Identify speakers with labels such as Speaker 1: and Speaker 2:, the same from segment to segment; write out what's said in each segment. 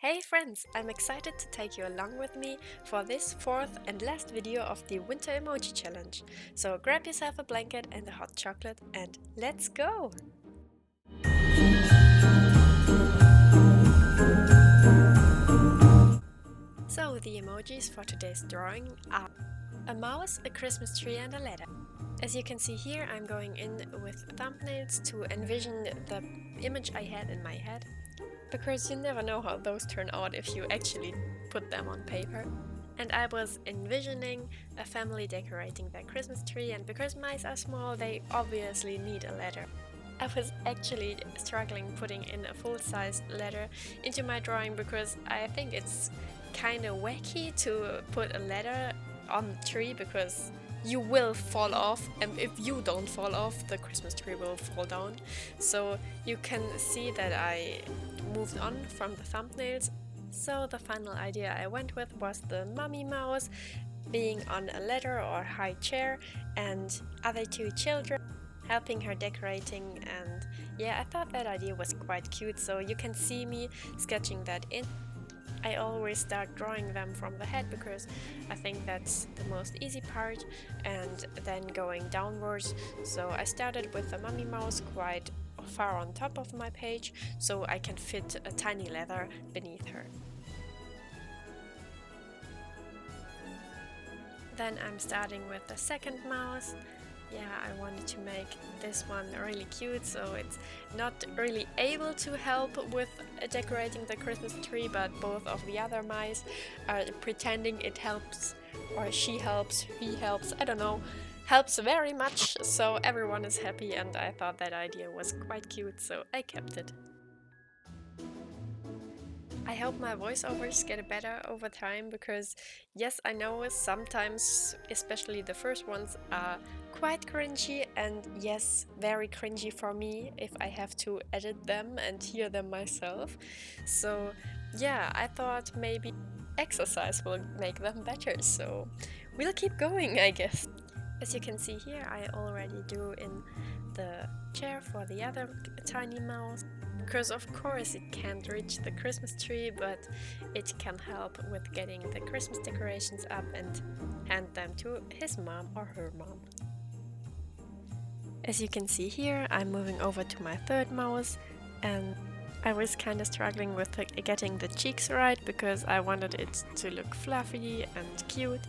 Speaker 1: Hey friends, I'm excited to take you along with me for this fourth and last video of the Winter Emoji Challenge. So grab yourself a blanket and a hot chocolate and let's go! So the emojis for today's drawing are a mouse, a Christmas tree and a letter. As you can see here, I'm going in with thumbnails to envision the image I had in my head, because you never know how those turn out if you actually put them on paper. And I was envisioning a family decorating their Christmas tree, and because mice are small, they obviously need a ladder. I was actually struggling putting in a full-sized ladder into my drawing because I think it's kind of wacky to put a ladder on the tree because you will fall off, and if you don't fall off, the Christmas tree will fall down. So you can see that I moved on from the thumbnails. So the final idea I went with was the mummy mouse being on a ladder or high chair and other two children helping her decorating, and yeah, I thought that idea was quite cute, so you can see me sketching that in. I always start drawing them from the head because I think that's the most easy part, and then going downwards. So I started with the mummy mouse quite far on top of my page so I can fit a tiny leather beneath her. Then I'm starting with the second mouse. Yeah, I wanted to make this one really cute, so it's not really able to help with decorating the Christmas tree, but both of the other mice are pretending it helps, or she helps, he helps, I don't know, helps very much, so everyone is happy, and I thought that idea was quite cute, so I kept it. I hope my voiceovers get better over time because, yes, I know sometimes, especially the first ones, are quite cringy, and yes, very cringy for me if I have to edit them and hear them myself. So yeah, I thought maybe exercise will make them better, so we'll keep going, I guess. As you can see here, I already drew in the chair for the other tiny mouse, because of course it can't reach the Christmas tree, but it can help with getting the Christmas decorations up and hand them to his mom or her mom. As you can see here, I'm moving over to my third mouse, and I was kind of struggling with getting the cheeks right because I wanted it to look fluffy and cute,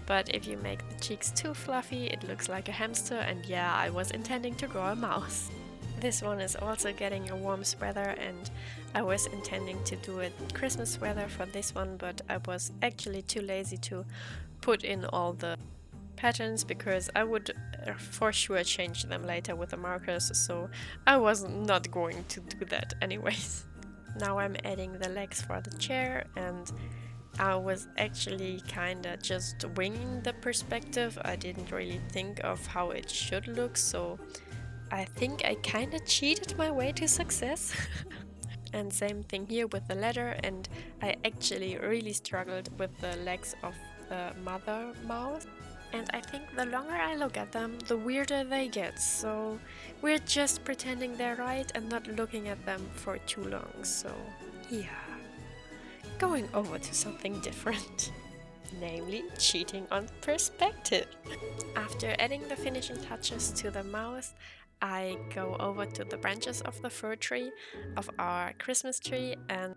Speaker 1: but if you make the cheeks too fluffy, it looks like a hamster, and yeah, I was intending to draw a mouse. This one is also getting a warm sweater, and I was intending to do a Christmas sweater for this one, but I was actually too lazy to put in all the patterns because I would for sure change them later with the markers, so I was not going to do that anyways. Now I'm adding the legs for the chair, and I was actually kinda just winging the perspective. I didn't really think of how it should look, so I think I kinda cheated my way to success. And same thing here with the ladder, and I actually really struggled with the legs of the mother mouse. And I think the longer I look at them, the weirder they get, so we're just pretending they're right and not looking at them for too long, so yeah. Going over to something different, namely cheating on perspective. After adding the finishing touches to the mouse, I go over to the branches of the fir tree of our Christmas tree, and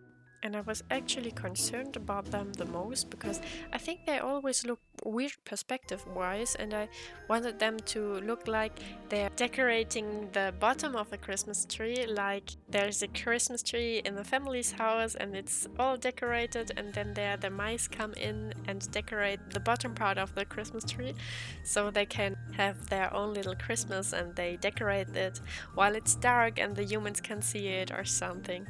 Speaker 1: I was actually concerned about them the most because I think they always look weird perspective-wise, and I wanted them to look like they're decorating the bottom of the Christmas tree, like there's a Christmas tree in the family's house and it's all decorated, and then there the mice come in and decorate the bottom part of the Christmas tree so they can have their own little Christmas, and they decorate it while it's dark and the humans can see it or something.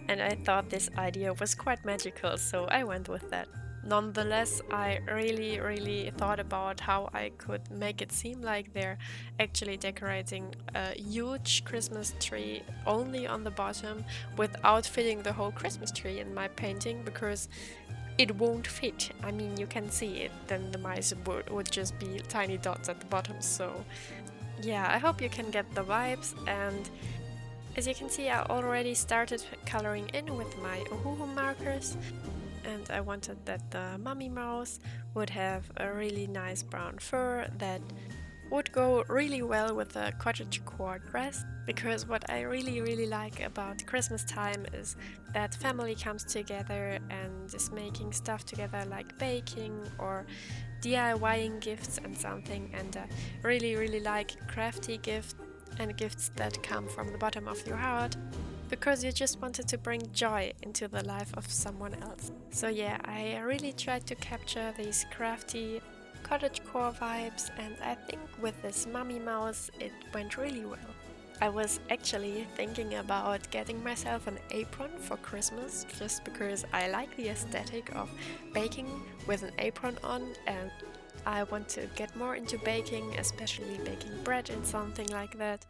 Speaker 1: And I thought this idea was quite magical, so I went with that. Nonetheless, I really thought about how I could make it seem like they're actually decorating a huge Christmas tree only on the bottom without fitting the whole Christmas tree in my painting, because it won't fit. I mean, you can see it, then the mice would just be tiny dots at the bottom, so yeah, I hope you can get the vibes. And As you can see, I already started coloring in with my Ohuhu markers, and I wanted that the mummy mouse would have a really nice brown fur that would go really well with a cottagecore dress, because what I really like about Christmas time is that family comes together and is making stuff together, like baking or DIYing gifts and something, and I really like crafty gifts and gifts that come from the bottom of your heart, because you just wanted to bring joy into the life of someone else. So yeah, I really tried to capture these crafty cottagecore vibes, and I think with this mummy mouse it went really well. I was actually thinking about getting myself an apron for Christmas, just because I like the aesthetic of baking with an apron on, and I want to get more into baking, especially baking bread and something like that.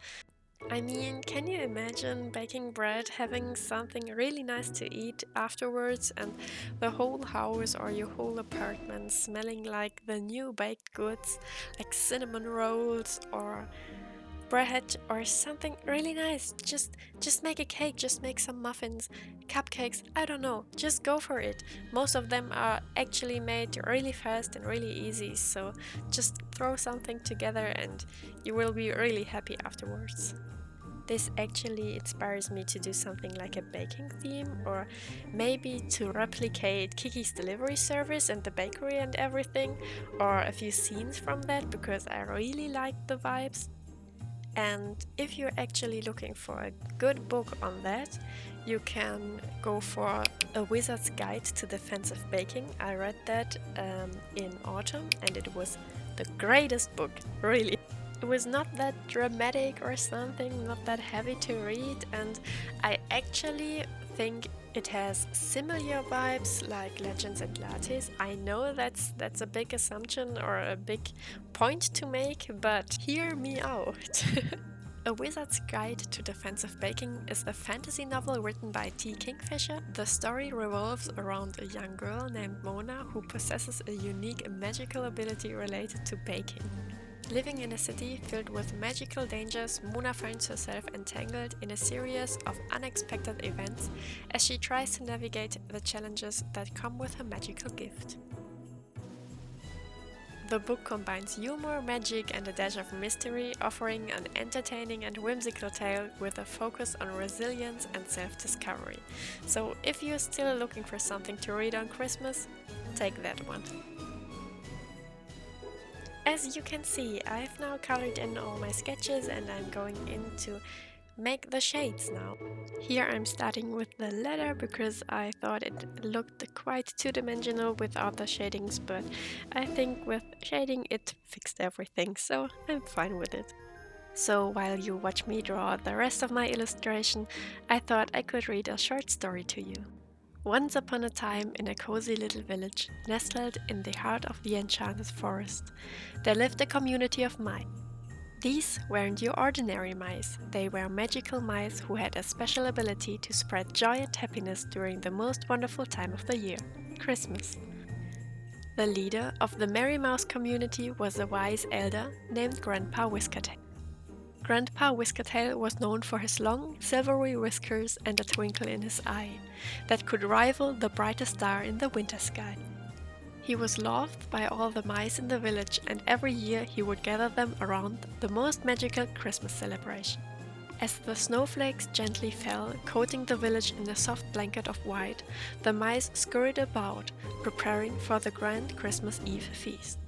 Speaker 1: I mean, can you imagine baking bread, having something really nice to eat afterwards, and the whole house or your whole apartment smelling like the new baked goods, like cinnamon rolls or bread or something really nice? Just make a cake, just make some muffins, cupcakes, I don't know, just go for it. Most of them are actually made really fast and really easy, so just throw something together and you will be really happy afterwards. This actually inspires me to do something like a baking theme, or maybe to replicate Kiki's delivery service and the bakery and everything, or a few scenes from that, because I really like the vibes. And if you're actually looking for a good book on that, you can go for A Wizard's Guide to Defensive Baking. I read that in autumn, and it was the greatest book, really. It was not that dramatic or something, not that heavy to read, and I actually think it has similar vibes like Legends and Lattes. I know that's a big assumption or a big point to make, but hear me out. A Wizard's Guide to Defensive Baking is a fantasy novel written by Kingfisher. The story revolves around a young girl named Mona who possesses a unique magical ability related to baking. Living in a city filled with magical dangers, Mona finds herself entangled in a series of unexpected events as she tries to navigate the challenges that come with her magical gift. The book combines humor, magic, and a dash of mystery, offering an entertaining and whimsical tale with a focus on resilience and self-discovery. So if you're still looking for something to read on Christmas, take that one. As you can see, I've now colored in all my sketches and I'm going in to make the shades now. Here I'm starting with the leather because I thought it looked quite two-dimensional without the shadings, but I think with shading it fixed everything, so I'm fine with it. So while you watch me draw the rest of my illustration, I thought I could read a short story to you. Once upon a time, in a cozy little village, nestled in the heart of the enchanted forest, there lived a community of mice. These weren't your ordinary mice, they were magical mice who had a special ability to spread joy and happiness during the most wonderful time of the year, Christmas. The leader of the Merry Mouse community was a wise elder named Grandpa Whiskertail. Grandpa Whiskertail was known for his long, silvery whiskers and a twinkle in his eye that could rival the brightest star in the winter sky. He was loved by all the mice in the village, and every year he would gather them around the most magical Christmas celebration. As the snowflakes gently fell, coating the village in a soft blanket of white, the mice scurried about, preparing for the grand Christmas Eve feast.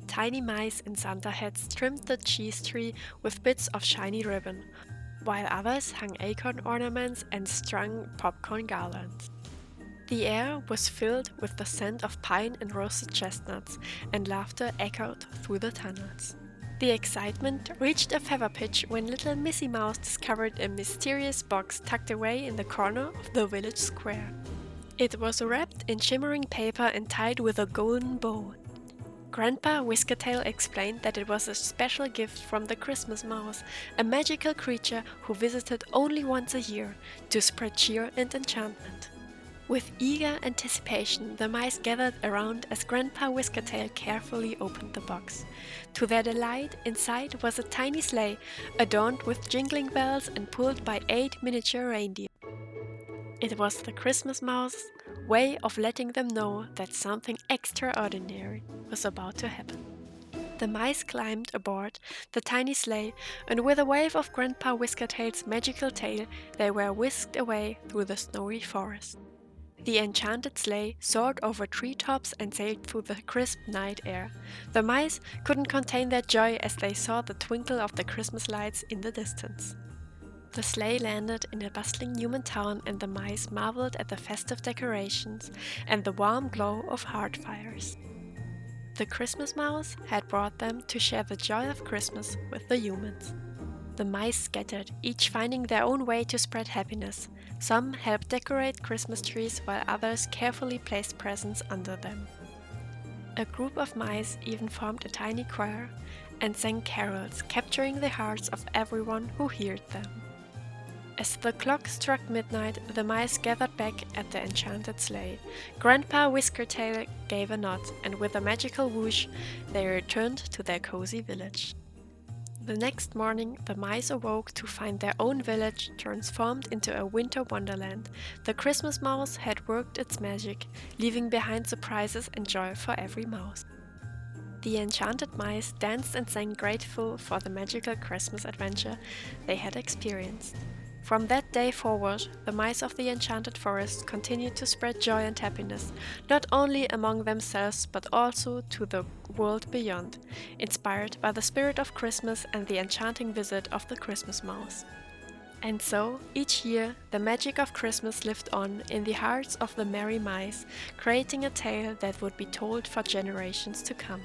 Speaker 1: Tiny mice in Santa hats trimmed the cheese tree with bits of shiny ribbon, while others hung acorn ornaments and strung popcorn garlands. The air was filled with the scent of pine and roasted chestnuts, and laughter echoed through the tunnels. The excitement reached a feather pitch when little Missy Mouse discovered a mysterious box tucked away in the corner of the village square. It was wrapped in shimmering paper and tied with a golden bow. Grandpa Whiskertail explained that it was a special gift from the Christmas mouse, a magical creature who visited only once a year to spread cheer and enchantment. With eager anticipation, the mice gathered around as Grandpa Whiskertail carefully opened the box. To their delight, inside was a tiny sleigh, adorned with jingling bells and pulled by 8 miniature reindeer. It was the Christmas Mouse's way of letting them know that something extraordinary was about to happen. The mice climbed aboard the tiny sleigh, and with a wave of Grandpa Whiskertail's magical tail, they were whisked away through the snowy forest. The enchanted sleigh soared over treetops and sailed through the crisp night air. The mice couldn't contain their joy as they saw the twinkle of the Christmas lights in the distance. The sleigh landed in a bustling human town, and the mice marveled at the festive decorations and the warm glow of hearth fires. The Christmas Mouse had brought them to share the joy of Christmas with the humans. The mice scattered, each finding their own way to spread happiness. Some helped decorate Christmas trees, while others carefully placed presents under them. A group of mice even formed a tiny choir and sang carols, capturing the hearts of everyone who heard them. As the clock struck midnight, the mice gathered back at the enchanted sleigh. Grandpa Whiskertail gave a nod, and with a magical whoosh, they returned to their cozy village. The next morning, the mice awoke to find their own village transformed into a winter wonderland. The Christmas Mouse had worked its magic, leaving behind surprises and joy for every mouse. The enchanted mice danced and sang, grateful for the magical Christmas adventure they had experienced. From that day forward, the mice of the enchanted forest continued to spread joy and happiness, not only among themselves but also to the world beyond, inspired by the spirit of Christmas and the enchanting visit of the Christmas Mouse. And so, each year, the magic of Christmas lived on in the hearts of the merry mice, creating a tale that would be told for generations to come.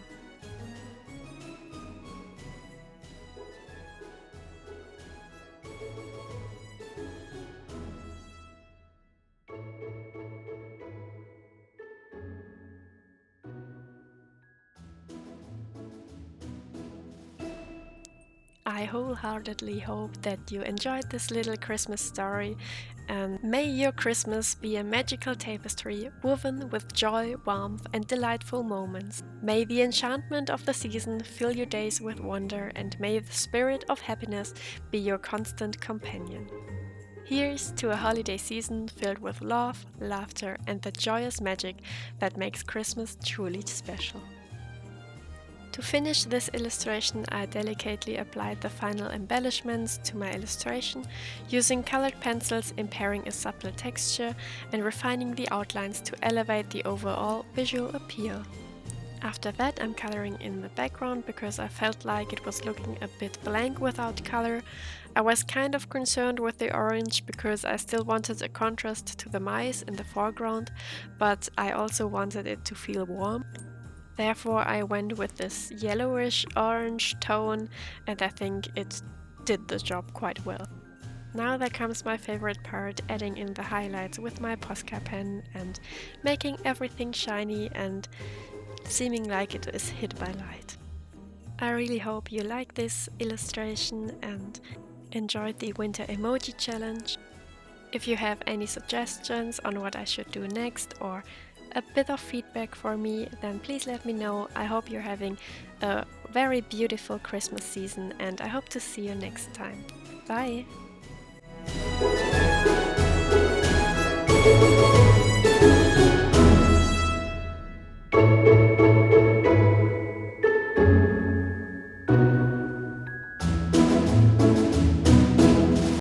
Speaker 1: I wholeheartedly hope that you enjoyed this little Christmas story, and may your Christmas be a magical tapestry woven with joy, warmth, and delightful moments. May the enchantment of the season fill your days with wonder, and may the spirit of happiness be your constant companion. Here's to a holiday season filled with love, laughter, and the joyous magic that makes Christmas truly special. To finish this illustration, I delicately applied the final embellishments to my illustration, using colored pencils, impairing a subtle texture, and refining the outlines to elevate the overall visual appeal. After that, I'm coloring in the background because I felt like it was looking a bit blank without color. I was kind of concerned with the orange because I still wanted a contrast to the mice in the foreground, but I also wanted it to feel warm. Therefore, I went with this yellowish orange tone, and I think it did the job quite well. Now there comes my favorite part, adding in the highlights with my Posca pen and making everything shiny and seeming like it is hit by light. I really hope you like this illustration and enjoyed the winter emoji challenge. If you have any suggestions on what I should do next or a bit of feedback for me, then please let me know. I hope you're having a very beautiful Christmas season, and I hope to see you next time. Bye!